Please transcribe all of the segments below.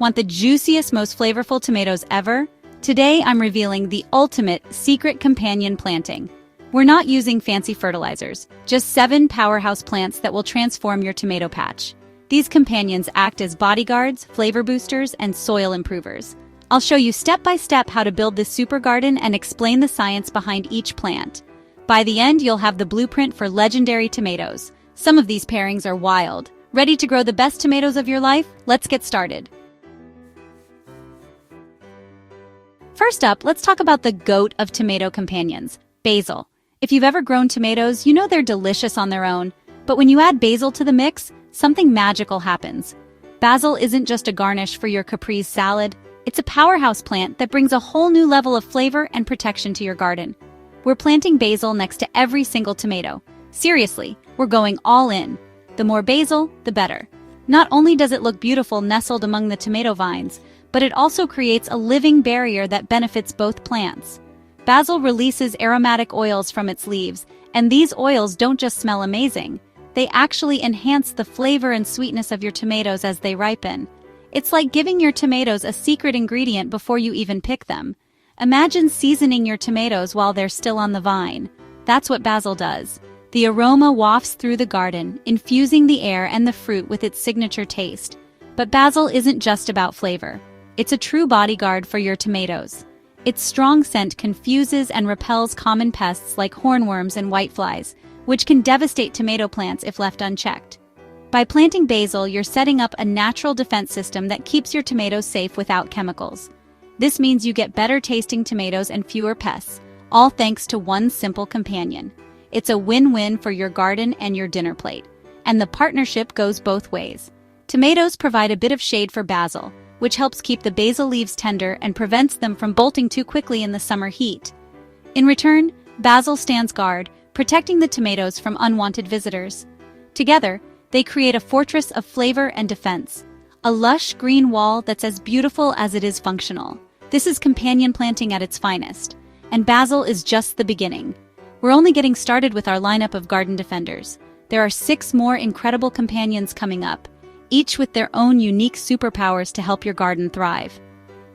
Want the juiciest, most flavorful tomatoes ever? Today I'm revealing the ultimate secret companion planting. We're not using fancy fertilizers, just 7 powerhouse plants that will transform your tomato patch. These companions act as bodyguards, flavor boosters, and soil improvers. I'll show you step by step how to build this super garden and explain the science behind each plant. By the end, you'll have the blueprint for legendary tomatoes. Some of these pairings are wild. Ready to grow the best tomatoes of your life? Let's get started. First up, let's talk about the GOAT of tomato companions, basil. If you've ever grown tomatoes, you know they're delicious on their own. But when you add basil to the mix, something magical happens. Basil isn't just a garnish for your caprese salad. It's a powerhouse plant that brings a whole new level of flavor and protection to your garden. We're planting basil next to every single tomato. Seriously, we're going all in. The more basil, the better. Not only does it look beautiful nestled among the tomato vines, but it also creates a living barrier that benefits both plants. Basil releases aromatic oils from its leaves, and these oils don't just smell amazing. They actually enhance the flavor and sweetness of your tomatoes as they ripen. It's like giving your tomatoes a secret ingredient before you even pick them. Imagine seasoning your tomatoes while they're still on the vine. That's what basil does. The aroma wafts through the garden, infusing the air and the fruit with its signature taste. But basil isn't just about flavor. It's a true bodyguard for your tomatoes. Its strong scent confuses and repels common pests like hornworms and whiteflies, which can devastate tomato plants if left unchecked. By planting basil, you're setting up a natural defense system that keeps your tomatoes safe without chemicals. This means you get better tasting tomatoes and fewer pests, all thanks to one simple companion. It's a win-win for your garden and your dinner plate. And the partnership goes both ways. Tomatoes provide a bit of shade for basil, which helps keep the basil leaves tender and prevents them from bolting too quickly in the summer heat. In return, basil stands guard, protecting the tomatoes from unwanted visitors. Together, they create a fortress of flavor and defense, a lush green wall that's as beautiful as it is functional. This is companion planting at its finest, and basil is just the beginning. We're only getting started with our lineup of garden defenders. There are 6 more incredible companions coming up, each with their own unique superpowers to help your garden thrive.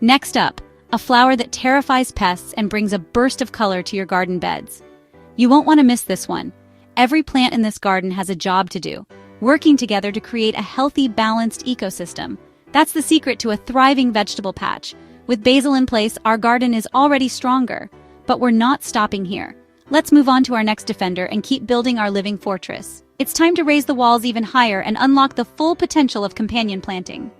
Next up, a flower that terrifies pests and brings a burst of color to your garden beds. You won't want to miss this one. Every plant in this garden has a job to do, working together to create a healthy, balanced ecosystem. That's the secret to a thriving vegetable patch. With basil in place, our garden is already stronger. But we're not stopping here. Let's move on to our next defender and keep building our living fortress. It's time to raise the walls even higher and unlock the full potential of companion planting.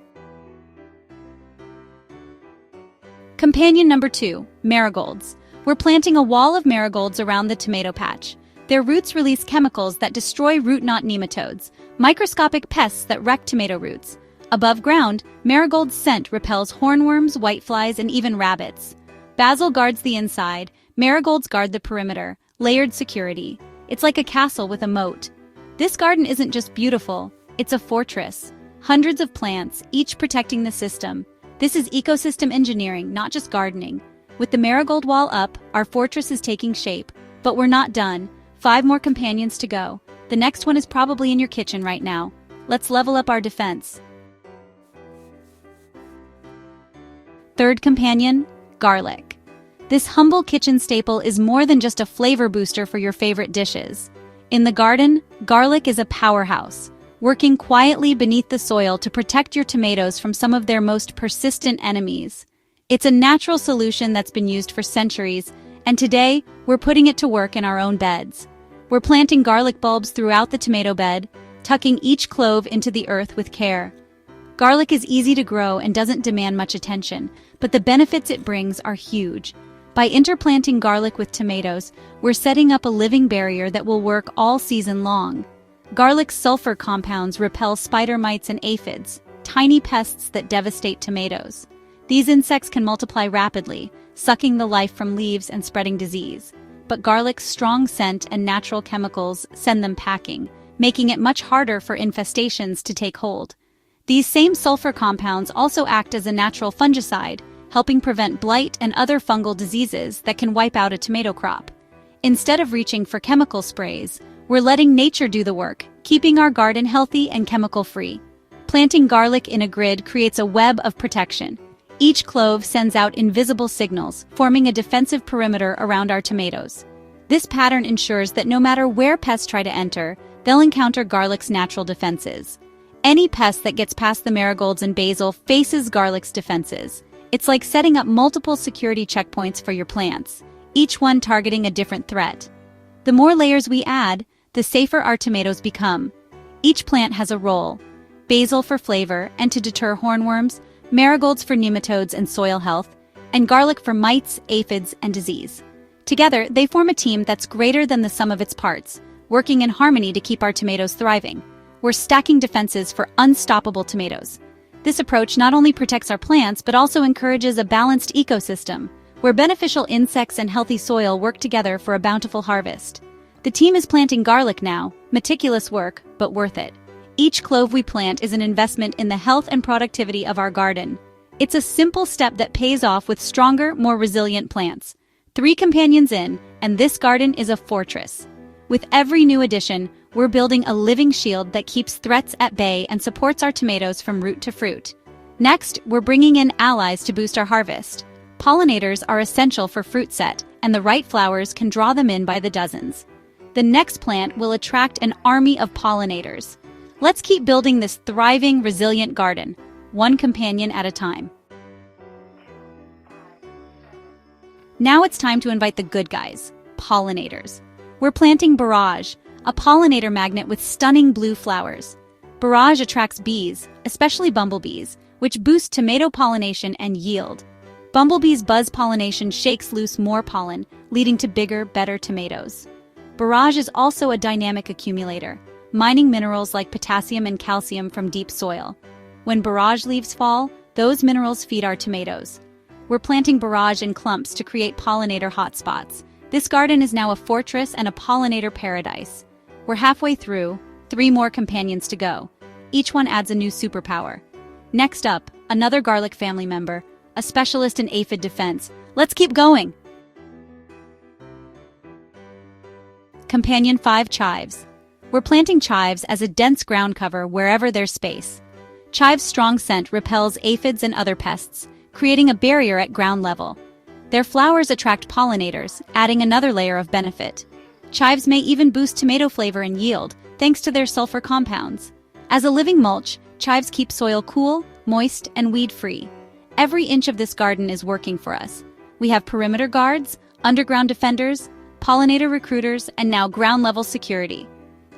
Companion number 2, marigolds. We're planting a wall of marigolds around the tomato patch. Their roots release chemicals that destroy root knot nematodes, microscopic pests that wreck tomato roots. Above ground, marigold's scent repels hornworms, whiteflies, and even rabbits. Basil guards the inside, marigolds guard the perimeter, layered security. It's like a castle with a moat. This garden isn't just beautiful, it's a fortress. Hundreds of plants, each protecting the system. This is ecosystem engineering, not just gardening. With the marigold wall up, our fortress is taking shape. But we're not done. 5 more companions to go. The next one is probably in your kitchen right now. Let's level up our defense. Third companion, garlic. This humble kitchen staple is more than just a flavor booster for your favorite dishes. In the garden, garlic is a powerhouse, working quietly beneath the soil to protect your tomatoes from some of their most persistent enemies. It's a natural solution that's been used for centuries, and today, we're putting it to work in our own beds. We're planting garlic bulbs throughout the tomato bed, tucking each clove into the earth with care. Garlic is easy to grow and doesn't demand much attention, but the benefits it brings are huge. By interplanting garlic with tomatoes, we're setting up a living barrier that will work all season long. Garlic's sulfur compounds repel spider mites and aphids, tiny pests that devastate tomatoes. These insects can multiply rapidly, sucking the life from leaves and spreading disease. But garlic's strong scent and natural chemicals send them packing, making it much harder for infestations to take hold. These same sulfur compounds also act as a natural fungicide, helping prevent blight and other fungal diseases that can wipe out a tomato crop. Instead of reaching for chemical sprays, we're letting nature do the work, keeping our garden healthy and chemical-free. Planting garlic in a grid creates a web of protection. Each clove sends out invisible signals, forming a defensive perimeter around our tomatoes. This pattern ensures that no matter where pests try to enter, they'll encounter garlic's natural defenses. Any pest that gets past the marigolds and basil faces garlic's defenses. It's like setting up multiple security checkpoints for your plants, each one targeting a different threat. The more layers we add, the safer our tomatoes become. Each plant has a role: basil for flavor and to deter hornworms, marigolds for nematodes and soil health, and garlic for mites, aphids, and disease. Together, they form a team that's greater than the sum of its parts, working in harmony to keep our tomatoes thriving. We're stacking defenses for unstoppable tomatoes. This approach not only protects our plants, but also encourages a balanced ecosystem, where beneficial insects and healthy soil work together for a bountiful harvest. The team is planting garlic now, meticulous work, but worth it. Each clove we plant is an investment in the health and productivity of our garden. It's a simple step that pays off with stronger, more resilient plants. 3 companions in, and this garden is a fortress. With every new addition, we're building a living shield that keeps threats at bay and supports our tomatoes from root to fruit. Next, we're bringing in allies to boost our harvest. Pollinators are essential for fruit set, and the right flowers can draw them in by the dozens. The next plant will attract an army of pollinators. Let's keep building this thriving, resilient garden, one companion at a time. Now it's time to invite the good guys, pollinators. We're planting borage, a pollinator magnet with stunning blue flowers. Borage attracts bees, especially bumblebees, which boost tomato pollination and yield. Bumblebees' buzz pollination shakes loose more pollen, leading to bigger, better tomatoes. Borage is also a dynamic accumulator, mining minerals like potassium and calcium from deep soil. When borage leaves fall, those minerals feed our tomatoes. We're planting borage in clumps to create pollinator hotspots. This garden is now a fortress and a pollinator paradise. We're halfway through, 3 more companions to go. Each one adds a new superpower. Next up, another garlic family member, a specialist in aphid defense. Let's keep going! Companion 5, chives. We're planting chives as a dense ground cover wherever there's space. Chives' strong scent repels aphids and other pests, creating a barrier at ground level. Their flowers attract pollinators, adding another layer of benefit. Chives may even boost tomato flavor and yield, thanks to their sulfur compounds. As a living mulch, chives keep soil cool, moist, and weed-free. Every inch of this garden is working for us. We have perimeter guards, underground defenders, pollinator recruiters, and now ground-level security.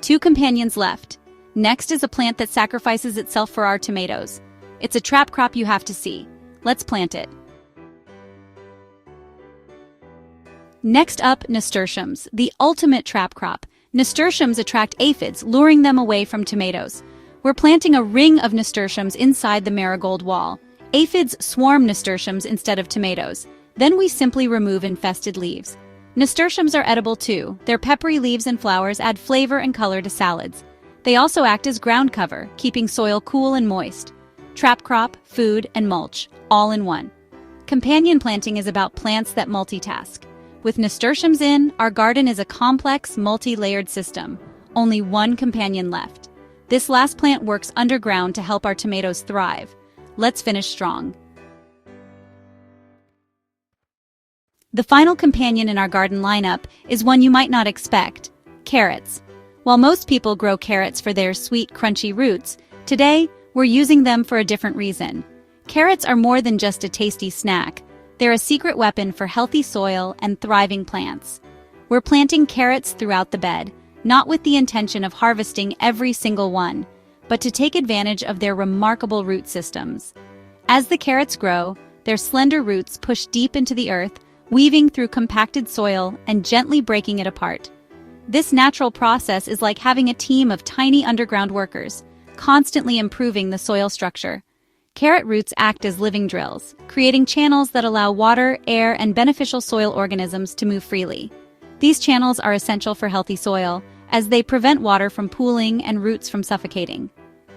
2 companions left. Next is a plant that sacrifices itself for our tomatoes. It's a trap crop you have to see. Let's plant it. Next up, nasturtiums, the ultimate trap crop. Nasturtiums attract aphids, luring them away from tomatoes. We're planting a ring of nasturtiums inside the marigold wall. Aphids swarm nasturtiums instead of tomatoes. Then we simply remove infested leaves. Nasturtiums are edible too. Their peppery leaves and flowers add flavor and color to salads. They also act as ground cover, keeping soil cool and moist. Trap crop, food, and mulch, all in one. Companion planting is about plants that multitask. With nasturtiums in, our garden is a complex, multi-layered system. Only 1 companion left. This last plant works underground to help our tomatoes thrive. Let's finish strong. The final companion in our garden lineup is one you might not expect: carrots. While most people grow carrots for their sweet, crunchy roots, today we're using them for a different reason. Carrots are more than just a tasty snack. They're a secret weapon for healthy soil and thriving plants. We're planting carrots throughout the bed, not with the intention of harvesting every single one, but to take advantage of their remarkable root systems. As the carrots grow, their slender roots push deep into the earth, weaving through compacted soil and gently breaking it apart. This natural process is like having a team of tiny underground workers, constantly improving the soil structure. Carrot roots act as living drills, creating channels that allow water, air, and beneficial soil organisms to move freely. These channels are essential for healthy soil, as they prevent water from pooling and roots from suffocating.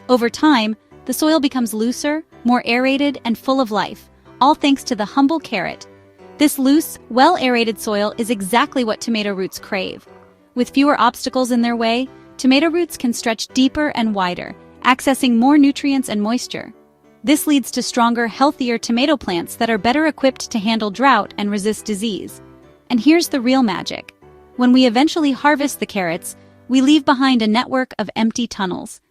Over time, the soil becomes looser, more aerated, and full of life, all thanks to the humble carrot. This loose, well-aerated soil is exactly what tomato roots crave. With fewer obstacles in their way, tomato roots can stretch deeper and wider, accessing more nutrients and moisture. This leads to stronger, healthier tomato plants that are better equipped to handle drought and resist disease. And here's the real magic. When we eventually harvest the carrots, we leave behind a network of empty tunnels.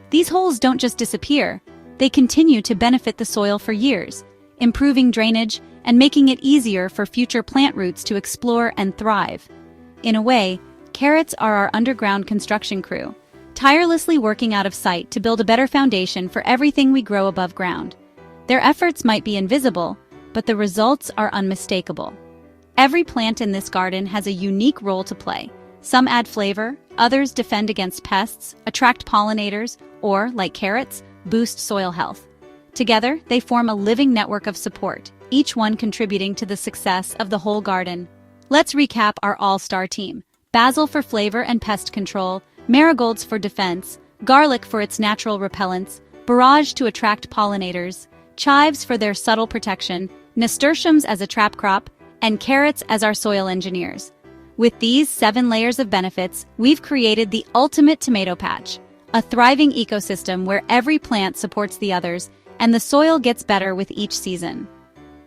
These holes don't just disappear, they continue to benefit the soil for years, improving drainage and making it easier for future plant roots to explore and thrive. In a way, carrots are our underground construction crew, tirelessly working out of sight to build a better foundation for everything we grow above ground. Their efforts might be invisible, but the results are unmistakable. Every plant in this garden has a unique role to play. Some add flavor, others defend against pests, attract pollinators, or, like carrots, boost soil health. Together, they form a living network of support, each one contributing to the success of the whole garden. Let's recap our all-star team. Basil for flavor and pest control, marigolds for defense, garlic for its natural repellents, borage to attract pollinators, chives for their subtle protection, nasturtiums as a trap crop, and carrots as our soil engineers. With these 7 layers of benefits, we've created the ultimate tomato patch, a thriving ecosystem where every plant supports the others and the soil gets better with each season.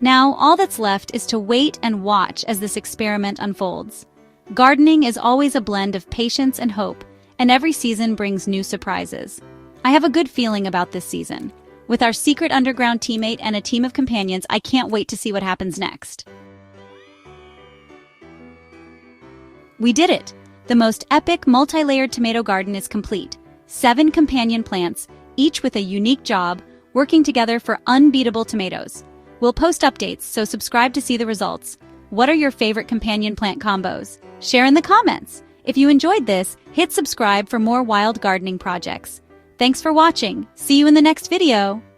Now, all that's left is to wait and watch as this experiment unfolds. Gardening is always a blend of patience and hope, and every season brings new surprises. I have a good feeling about this season. With our secret underground teammate and a team of companions, I can't wait to see what happens next. We did it! The most epic, multi-layered tomato garden is complete. 7 companion plants, each with a unique job, working together for unbeatable tomatoes. We'll post updates, so subscribe to see the results. What are your favorite companion plant combos? Share in the comments! If you enjoyed this, hit subscribe for more wild gardening projects. Thanks for watching. See you in the next video.